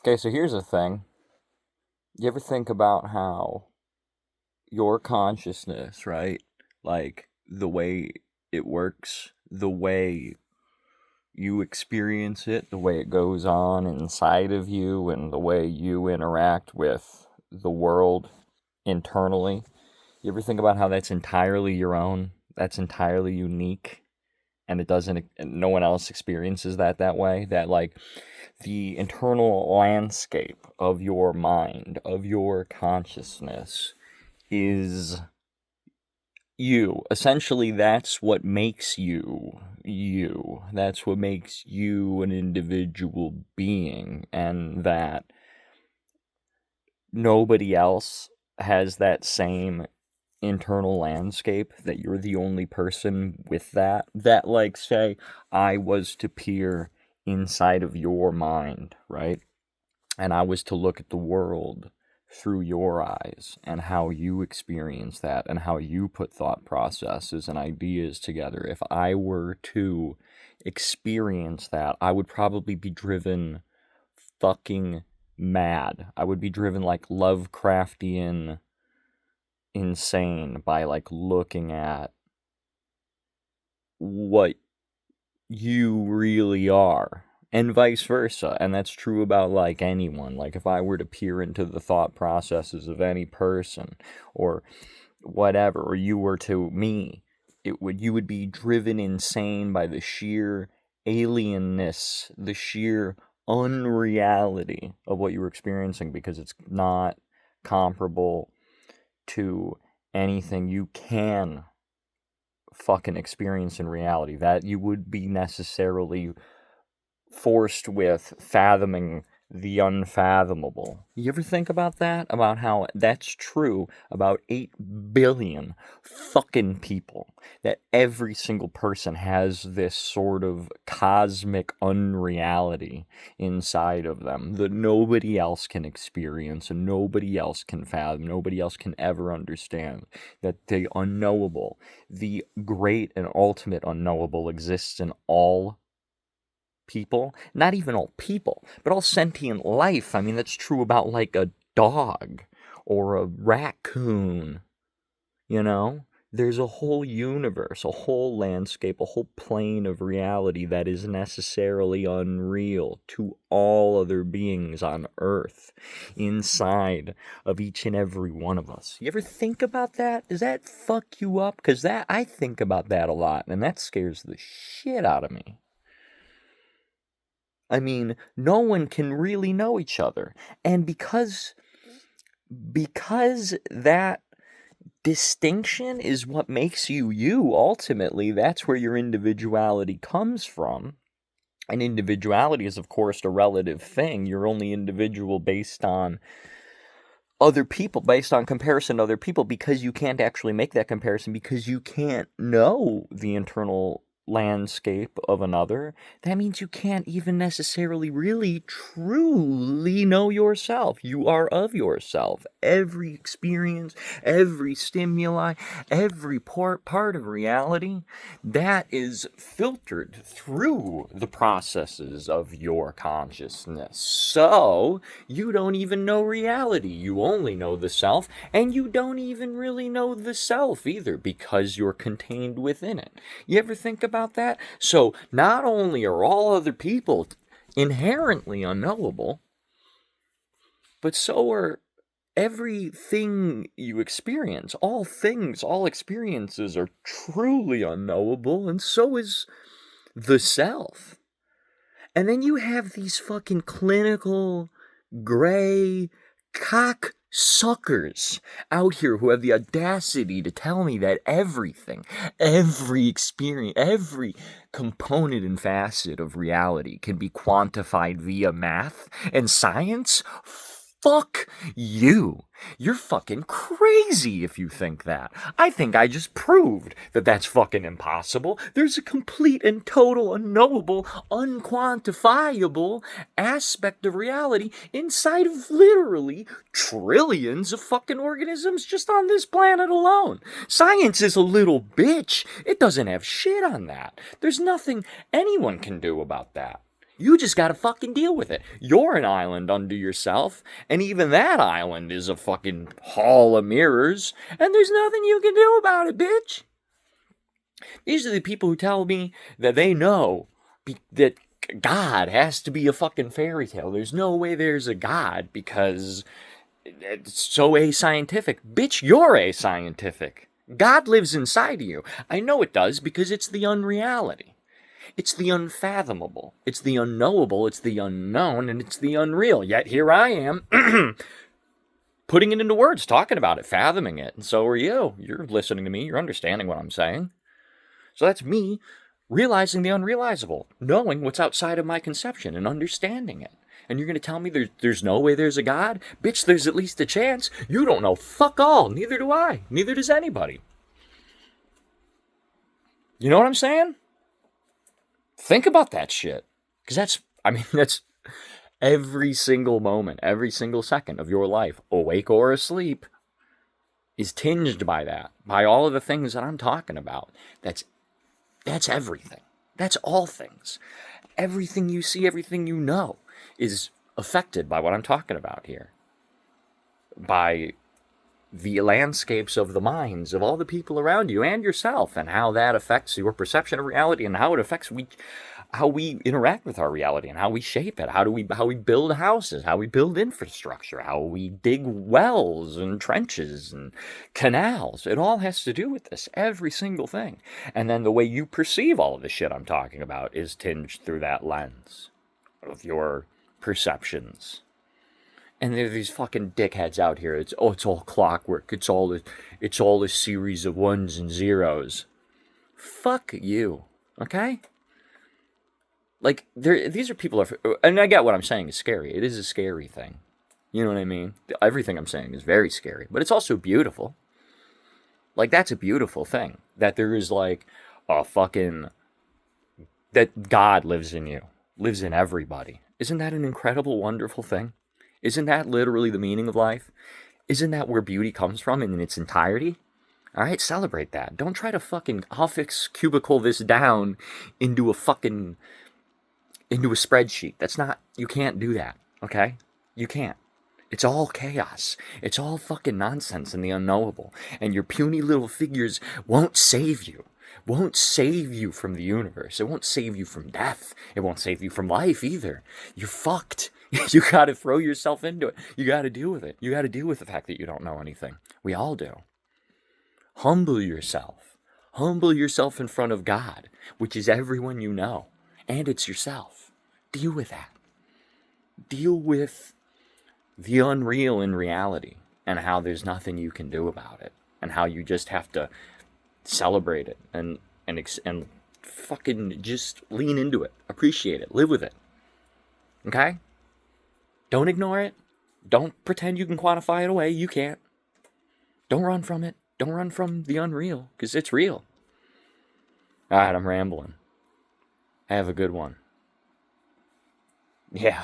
Okay, so here's the thing. You ever think about how your consciousness, right? Like the way it works, the way you experience it, the way it goes on inside of you, and the way you interact with the world internally. You ever think about how that's entirely your own? That's entirely unique, and it doesn't, no one else experiences that way. That, like, the internal landscape of your mind, of your consciousness, is you. Essentially, that's what makes you you. That's what makes you an individual being, and that nobody else has that same internal landscape, that you're the only person with that, like, say I was to peer inside of your mind, right, and I was to look at the world through your eyes and how you experience that and how you put thought processes and ideas together. If I were to experience that, I would probably be driven fucking mad. I would be driven like Lovecraftian insane by, like, looking at what you really are, and vice versa. And that's true about, like, anyone. Like, if I were to peer into the thought processes of any person or whatever, or you were to me, you would be driven insane by the sheer alienness, the sheer unreality of what you were experiencing, because it's not comparable to anything you can fucking experience in reality, that you would be necessarily forced with fathoming the unfathomable. You ever think about that? About how that's true about 8 billion fucking people. That every single person has this sort of cosmic unreality inside of them that nobody else can experience and nobody else can fathom, nobody else can ever understand. That the unknowable, the great and ultimate unknowable, exists in all people, not even all people, but all sentient life. I mean, that's true about, like, a dog or a raccoon, you know? There's a whole universe, a whole landscape, a whole plane of reality that is necessarily unreal to all other beings on Earth, inside of each and every one of us. You ever think about that? Does that fuck you up? Because I think about that a lot, and that scares the shit out of me. I mean, no one can really know each other. And because that distinction is what makes you you, ultimately, that's where your individuality comes from. And individuality is, of course, a relative thing. You're only individual based on other people, based on comparison to other people, because you can't actually make that comparison, because you can't know the internal landscape of another. That means you can't even necessarily really truly know yourself. You are of yourself. Every experience, every stimuli, every part of reality, that is filtered through the processes of your consciousness. So you don't even know reality. You only know the self, and you don't even really know the self either, because you're contained within it. You ever think about that? So not only are all other people inherently unknowable, but so are everything you experience. All things, all experiences are truly unknowable, and so is the self. And then you have these fucking clinical, gray, cock suckers out here who have the audacity to tell me that everything, every experience, every component and facet of reality can be quantified via math and science. Fuck you. You're fucking crazy if you think that. I think I just proved that that's fucking impossible. There's a complete and total unknowable, unquantifiable aspect of reality inside of literally trillions of fucking organisms just on this planet alone. Science is a little bitch. It doesn't have shit on that. There's nothing anyone can do about that. You just gotta fucking deal with it. You're an island unto yourself, and even that island is a fucking hall of mirrors, and there's nothing you can do about it, bitch. These are the people who tell me that they know that God has to be a fucking fairy tale. There's no way there's a God because it's so ascientific. Bitch, you're ascientific. God lives inside of you. I know it does because it's the unreality. It's the unfathomable. It's the unknowable. It's the unknown. And it's the unreal. Yet here I am putting it into words, talking about it, fathoming it. And so are you. You're listening to me. You're understanding what I'm saying. So that's me realizing the unrealizable, knowing what's outside of my conception and understanding it. And you're going to tell me there's no way there's a God? Bitch, there's at least a chance. You don't know fuck all. Neither do I. Neither does anybody. You know what I'm saying? Think about that shit. Because that's every single moment, every single second of your life, awake or asleep, is tinged by that, by all of the things that I'm talking about. That's everything. That's all things. Everything you see, everything you know is affected by what I'm talking about here. By the landscapes of the minds of all the people around you and yourself, and how that affects your perception of reality, and how it affects how we interact with our reality, and how we shape it, how we build houses, how we build infrastructure, how we dig wells and trenches and canals. It all has to do with this, every single thing. And then the way you perceive all of the shit I'm talking about is tinged through that lens of your perceptions. And there are these fucking dickheads out here. It's all clockwork. It's all a series of ones and zeros. Fuck you, okay? Like, these are people, and I get what I'm saying is scary. It is a scary thing. You know what I mean? Everything I'm saying is very scary, but it's also beautiful. Like, that's a beautiful thing. That there is, like, that God lives in you, lives in everybody. Isn't that an incredible, wonderful thing? Isn't that literally the meaning of life? Isn't that where beauty comes from in its entirety? All right, celebrate that. Don't try to fucking office cubicle this down into a spreadsheet. You can't do that, okay? You can't. It's all chaos. It's all fucking nonsense and the unknowable. And your puny little figures won't save you. Won't save you from the universe. It won't save you from death. It won't save you from life either. You're fucked. You gotta throw yourself into it. You gotta deal with it. You gotta deal with the fact that you don't know anything. We all do. Humble yourself. Humble yourself in front of God, which is everyone you know. And it's yourself. Deal with that. Deal with the unreal in reality and how there's nothing you can do about it. And how you just have to celebrate it and fucking just lean into it. Appreciate it. Live with it. Okay? Don't ignore it. Don't pretend you can quantify it away. You can't. Don't run from it. Don't run from the unreal, because it's real. All right, I'm rambling. Have a good one. Yeah.